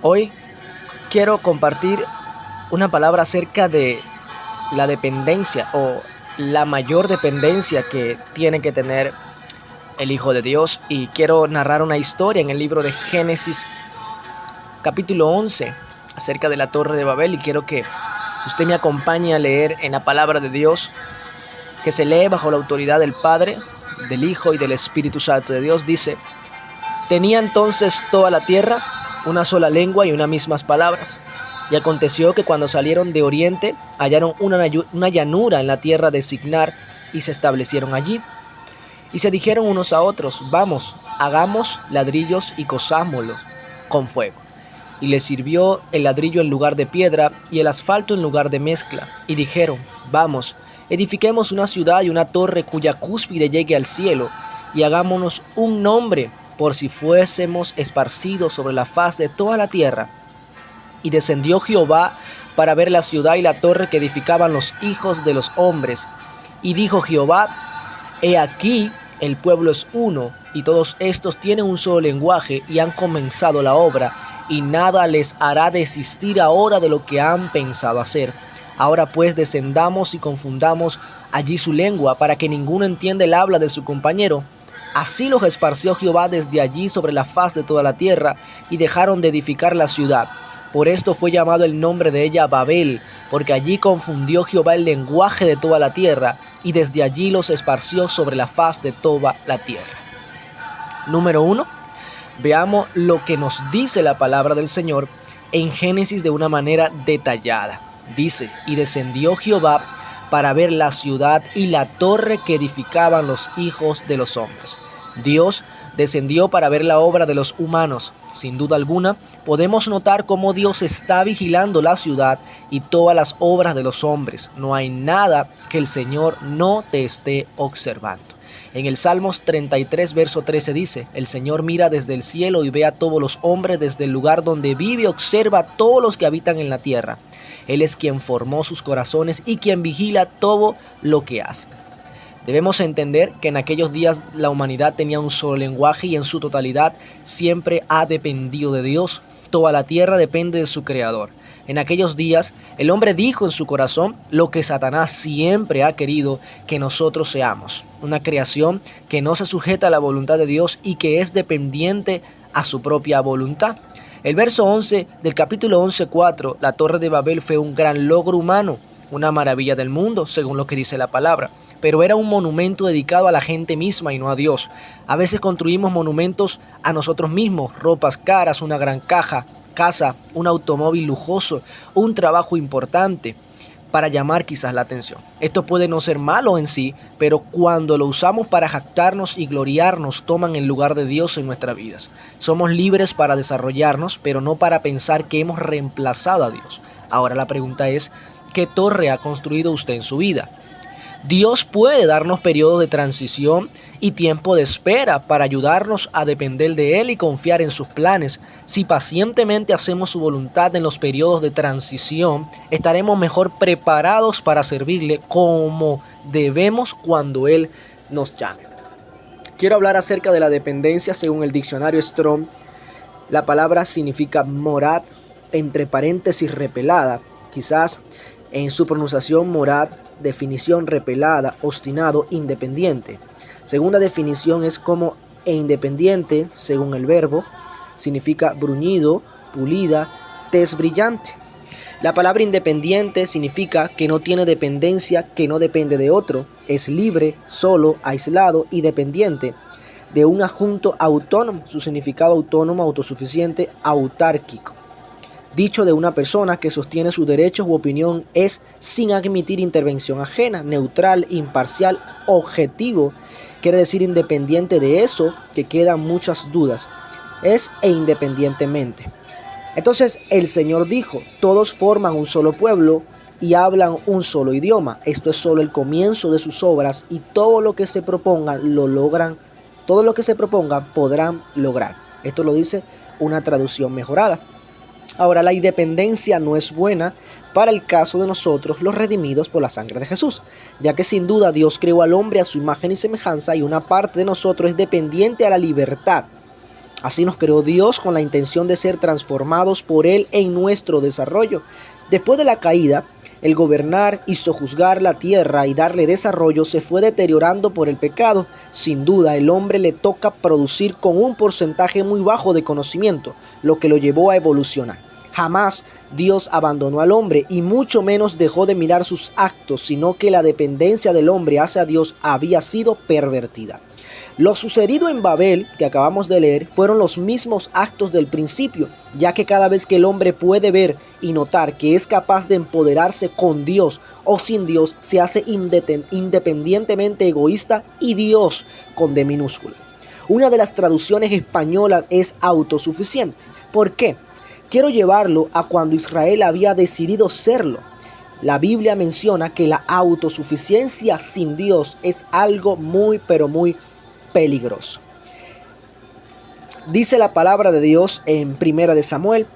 Hoy quiero compartir una palabra acerca de la dependencia o la mayor dependencia que tiene que tener el Hijo de Dios, y quiero narrar una historia en el libro de Génesis capítulo 11 acerca de la Torre de Babel, y quiero que usted me acompañe a leer en la palabra de Dios, que se lee bajo la autoridad del Padre, del Hijo y del Espíritu Santo de Dios. Dice: tenía entonces toda la tierra una sola lengua y unas mismas palabras. Y aconteció que cuando salieron de oriente, hallaron una llanura en la tierra de Signar, y se establecieron allí. Y se dijeron unos a otros: vamos, hagamos ladrillos y cosámoslos con fuego. Y les sirvió el ladrillo en lugar de piedra y el asfalto en lugar de mezcla. Y dijeron: vamos, edifiquemos una ciudad y una torre cuya cúspide llegue al cielo, y hagámonos un nombre, por si fuésemos esparcidos sobre la faz de toda la tierra. Y descendió Jehová para ver la ciudad y la torre que edificaban los hijos de los hombres. Y dijo Jehová: he aquí, el pueblo es uno, y todos estos tienen un solo lenguaje, y han comenzado la obra, y nada les hará desistir ahora de lo que han pensado hacer. Ahora pues descendamos y confundamos allí su lengua, para que ninguno entienda el habla de su compañero. Así los esparció Jehová desde allí sobre la faz de toda la tierra, y dejaron de edificar la ciudad. Por esto fue llamado el nombre de ella Babel, porque allí confundió Jehová el lenguaje de toda la tierra, y desde allí los esparció sobre la faz de toda la tierra. Número 1. Veamos lo que nos dice la palabra del Señor en Génesis de una manera detallada. Dice: y descendió Jehová para ver la ciudad y la torre que edificaban los hijos de los hombres. Dios descendió para ver la obra de los humanos. Sin duda alguna, podemos notar cómo Dios está vigilando la ciudad y todas las obras de los hombres. No hay nada que el Señor no te esté observando. En el Salmos 33, verso 13 dice: el Señor mira desde el cielo y ve a todos los hombres desde el lugar donde vive, observa a todos los que habitan en la tierra. Él es quien formó sus corazones y quien vigila todo lo que hace. Debemos entender que en aquellos días la humanidad tenía un solo lenguaje y en su totalidad siempre ha dependido de Dios. Toda la tierra depende de su Creador. En aquellos días el hombre dijo en su corazón lo que Satanás siempre ha querido que nosotros seamos: una creación que no se sujeta a la voluntad de Dios y que es dependiente a su propia voluntad. El verso 11 del capítulo 11:4, la Torre de Babel fue un gran logro humano, una maravilla del mundo, según lo que dice la palabra. Pero era un monumento dedicado a la gente misma y no a Dios. A veces construimos monumentos a nosotros mismos: ropas caras, una gran casa, un automóvil lujoso, un trabajo importante, para llamar quizás la atención. Esto puede no ser malo en sí, pero cuando lo usamos para jactarnos y gloriarnos, toman el lugar de Dios en nuestras vidas. Somos libres para desarrollarnos, pero no para pensar que hemos reemplazado a Dios. Ahora la pregunta es: ¿qué torre ha construido usted en su vida? Dios puede darnos periodos de transición y tiempo de espera para ayudarnos a depender de Él y confiar en sus planes. Si pacientemente hacemos su voluntad en los periodos de transición, estaremos mejor preparados para servirle como debemos cuando Él nos llame. Quiero hablar acerca de la dependencia según el diccionario Strong. La palabra significa morad, entre paréntesis repelada. Quizás en su pronunciación morad, definición repelada, obstinado, independiente. Segunda definición es como independiente, según el verbo, significa bruñido, pulida, tez brillante. La palabra independiente significa que no tiene dependencia, que no depende de otro, es libre, solo, aislado y dependiente de un adjunto autónomo. Su significado: autónomo, autosuficiente, autárquico. Dicho de una persona que sostiene sus derechos u opinión es sin admitir intervención ajena, neutral, imparcial, objetivo. Quiere decir independiente de eso, que quedan muchas dudas. Es e independientemente. Entonces el Señor dijo: todos forman un solo pueblo y hablan un solo idioma. Esto es solo el comienzo de sus obras, y todo lo que se propongan lo logran. Todo lo que se propongan podrán lograr. Esto lo dice una traducción mejorada. Ahora, la independencia no es buena para el caso de nosotros, los redimidos por la sangre de Jesús, ya que sin duda Dios creó al hombre a su imagen y semejanza, y una parte de nosotros es dependiente a la libertad. Así nos creó Dios con la intención de ser transformados por Él en nuestro desarrollo. Después de la caída, el gobernar y sojuzgar la tierra y darle desarrollo se fue deteriorando por el pecado. Sin duda, el hombre le toca producir con un porcentaje muy bajo de conocimiento, lo que lo llevó a evolucionar. Jamás Dios abandonó al hombre y mucho menos dejó de mirar sus actos, sino que la dependencia del hombre hacia Dios había sido pervertida. Lo sucedido en Babel, que acabamos de leer, fueron los mismos actos del principio, ya que cada vez que el hombre puede ver y notar que es capaz de empoderarse con Dios o sin Dios, se hace independientemente egoísta y Dios con D minúscula. Una de las traducciones españolas es autosuficiente. ¿Por qué? Quiero llevarlo a cuando Israel había decidido serlo. La Biblia menciona que la autosuficiencia sin Dios es algo muy pero muy peligroso. Dice la palabra de Dios en Primera de Samuel.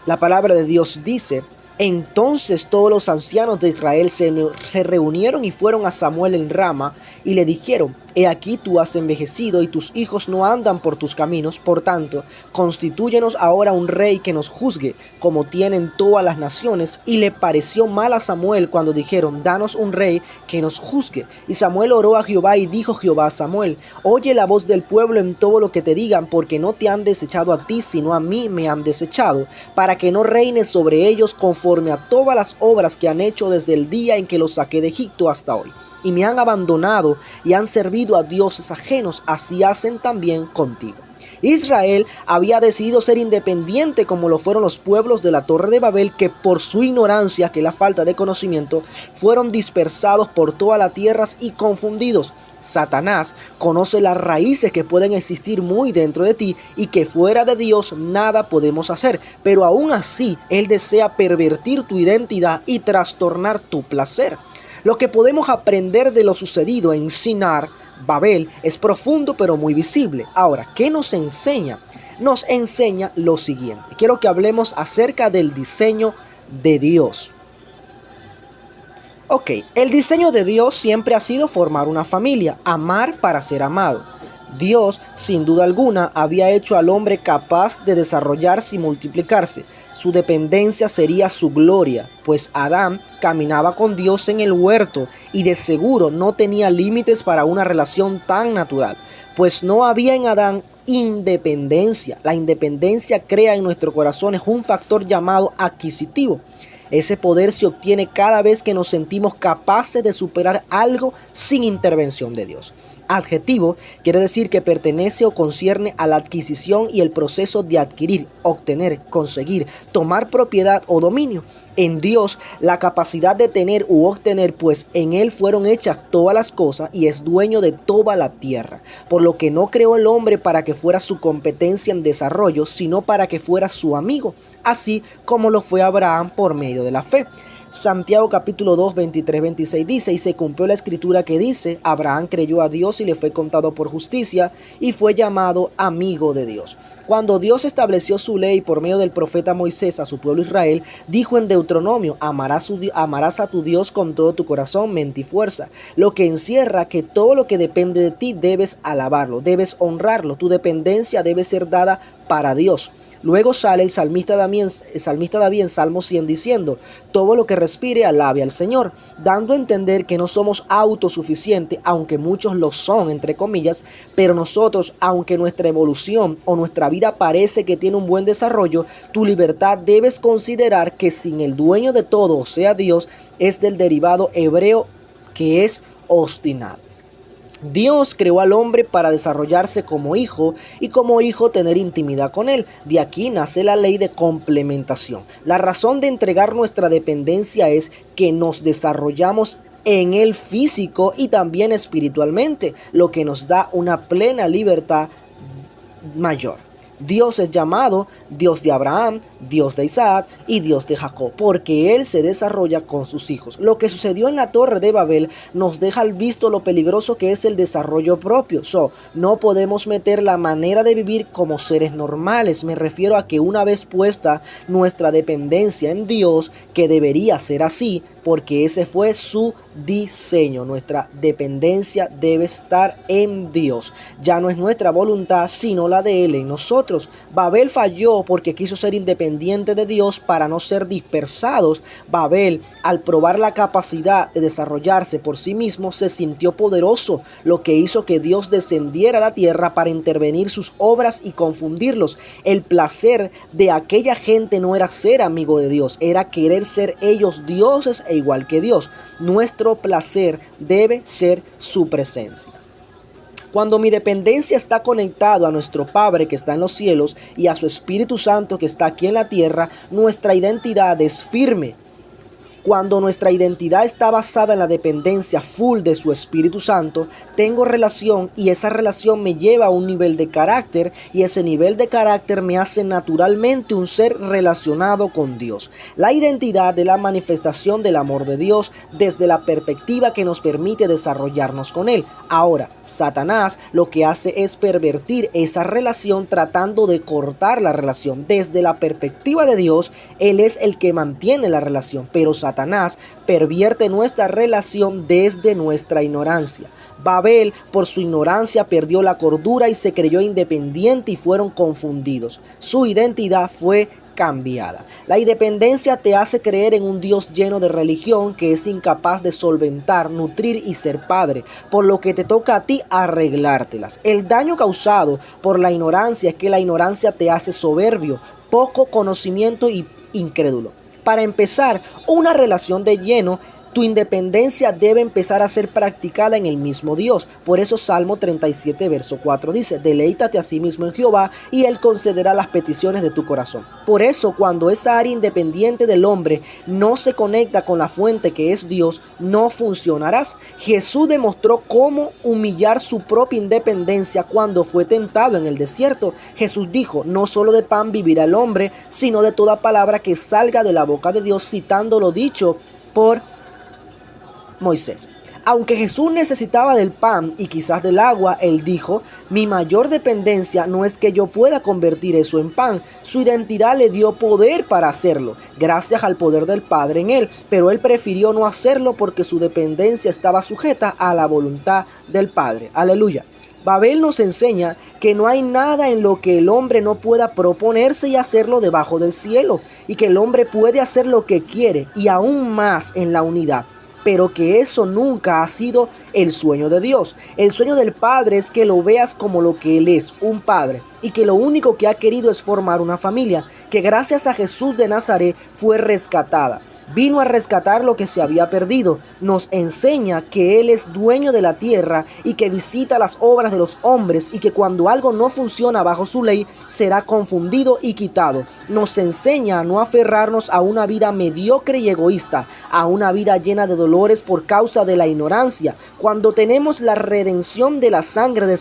La palabra de Dios dice: entonces todos los ancianos de Israel se reunieron y fueron a Samuel en Rama y le dijeron: he aquí tú has envejecido y tus hijos no andan por tus caminos, por tanto, constitúyenos ahora un rey que nos juzgue, como tienen todas las naciones. Y le pareció mal a Samuel cuando dijeron: danos un rey que nos juzgue. Y Samuel oró a Jehová y dijo Jehová a Samuel: oye la voz del pueblo en todo lo que te digan, porque no te han desechado a ti, sino a mí me han desechado, para que no reines sobre ellos conforme a todas las obras que han hecho desde el día en que los saqué de Egipto hasta hoy. Y me han abandonado y han servido a dioses ajenos, así hacen también contigo. Israel había decidido ser independiente como lo fueron los pueblos de la Torre de Babel, que por su ignorancia, que la falta de conocimiento, fueron dispersados por todas las tierras y confundidos. Satanás conoce las raíces que pueden existir muy dentro de ti y que fuera de Dios nada podemos hacer, pero aún así él desea pervertir tu identidad y trastornar tu placer. Lo que podemos aprender de lo sucedido en Sinar, Babel, es profundo pero muy visible. Ahora, ¿qué nos enseña? Nos enseña lo siguiente. Quiero que hablemos acerca del diseño de Dios. Ok, el diseño de Dios siempre ha sido formar una familia, amar para ser amado. Dios, sin duda alguna, había hecho al hombre capaz de desarrollarse y multiplicarse. Su dependencia sería su gloria, pues Adán caminaba con Dios en el huerto y de seguro no tenía límites para una relación tan natural, pues no había en Adán independencia. La independencia crea en nuestros corazones un factor llamado adquisitivo. Ese poder se obtiene cada vez que nos sentimos capaces de superar algo sin intervención de Dios. Adjetivo quiere decir que pertenece o concierne a la adquisición y el proceso de adquirir, obtener, conseguir, tomar propiedad o dominio. En Dios, la capacidad de tener u obtener, pues en Él fueron hechas todas las cosas y es dueño de toda la tierra. Por lo que no creó el hombre para que fuera su competencia en desarrollo, sino para que fuera su amigo, así como lo fue Abraham por medio de la fe. Santiago capítulo 2, 23-26 dice: y se cumplió la escritura que dice: Abraham creyó a Dios y le fue contado por justicia y fue llamado amigo de Dios. Cuando Dios estableció su ley por medio del profeta Moisés a su pueblo Israel, dijo en Deuteronomio: amarás a tu Dios con todo tu corazón, mente y fuerza, lo que encierra que todo lo que depende de ti debes alabarlo, debes honrarlo, tu dependencia debe ser dada para Dios. Luego sale el salmista David en Salmo 100 diciendo: todo lo que respire alabe al Señor, dando a entender que no somos autosuficientes, aunque muchos lo son, entre comillas, pero nosotros, aunque nuestra evolución o nuestra vida parece que tiene un buen desarrollo, tu libertad debes considerar que sin el dueño de todo, o sea Dios, es del derivado hebreo que es obstinado. Dios creó al hombre para desarrollarse como hijo y como hijo tener intimidad con él. De aquí nace la ley de complementación. La razón de entregar nuestra dependencia es que nos desarrollamos en el físico y también espiritualmente, lo que nos da una plena libertad mayor. Dios es llamado Dios de Abraham, Dios de Isaac y Dios de Jacob, porque Él se desarrolla con sus hijos. Lo que sucedió en la Torre de Babel nos deja al visto lo peligroso que es el desarrollo propio. No podemos meter la manera de vivir como seres normales. Me refiero a que una vez puesta nuestra dependencia en Dios, que debería ser así, porque ese fue su diseño. Nuestra dependencia debe estar en Dios. Ya no es nuestra voluntad, sino la de Él en nosotros. Babel falló porque quiso ser independiente de Dios para no ser dispersados. Babel, al probar la capacidad de desarrollarse por sí mismo, se sintió poderoso, lo que hizo que Dios descendiera a la tierra para intervenir sus obras y confundirlos. El placer de aquella gente no era ser amigo de Dios, era querer ser ellos dioses e igual que Dios. Nuestro placer debe ser su presencia. Cuando mi dependencia está conectada a nuestro Padre que está en los cielos y a su Espíritu Santo que está aquí en la tierra, nuestra identidad es firme. Cuando nuestra identidad está basada en la dependencia full de su Espíritu Santo, tengo relación y esa relación me lleva a un nivel de carácter y ese nivel de carácter me hace naturalmente un ser relacionado con Dios. La identidad de la manifestación del amor de Dios desde la perspectiva que nos permite desarrollarnos con Él. Ahora, Satanás lo que hace es pervertir esa relación tratando de cortar la relación. Desde la perspectiva de Dios, Él es el que mantiene la relación, pero Satanás pervierte nuestra relación desde nuestra ignorancia. Babel, por su ignorancia, perdió la cordura y se creyó independiente y fueron confundidos. Su identidad fue cambiada. La independencia te hace creer en un Dios lleno de religión que es incapaz de solventar, nutrir y ser padre, por lo que te toca a ti arreglártelas. El daño causado por la ignorancia es que la ignorancia te hace soberbio, poco conocimiento y incrédulo. Para empezar una relación de lleno, tu independencia debe empezar a ser practicada en el mismo Dios. Por eso Salmo 37, verso 4 dice: deleítate a sí mismo en Jehová y Él concederá las peticiones de tu corazón. Por eso, cuando esa área independiente del hombre no se conecta con la fuente que es Dios, no funcionarás. Jesús demostró cómo humillar su propia independencia cuando fue tentado en el desierto. Jesús dijo: no solo de pan vivirá el hombre, sino de toda palabra que salga de la boca de Dios, citando lo dicho por Moisés. Aunque Jesús necesitaba del pan y quizás del agua, Él dijo: mi mayor dependencia no es que yo pueda convertir eso en pan. Su identidad le dio poder para hacerlo, gracias al poder del Padre en Él, pero Él prefirió no hacerlo porque su dependencia estaba sujeta a la voluntad del Padre. Aleluya. Babel nos enseña que no hay nada en lo que el hombre no pueda proponerse y hacerlo debajo del cielo, y que el hombre puede hacer lo que quiere y aún más en la unidad. Pero que eso nunca ha sido el sueño de Dios. El sueño del Padre es que lo veas como lo que Él es, un Padre, y que lo único que ha querido es formar una familia, que gracias a Jesús de Nazaret fue rescatada. Vino a rescatar lo que se había perdido. Nos enseña que Él es dueño de la tierra y que visita las obras de los hombres y que cuando algo no funciona bajo su ley, será confundido y quitado. Nos enseña a no aferrarnos a una vida mediocre y egoísta, a una vida llena de dolores por causa de la ignorancia. Cuando tenemos la redención de la sangre de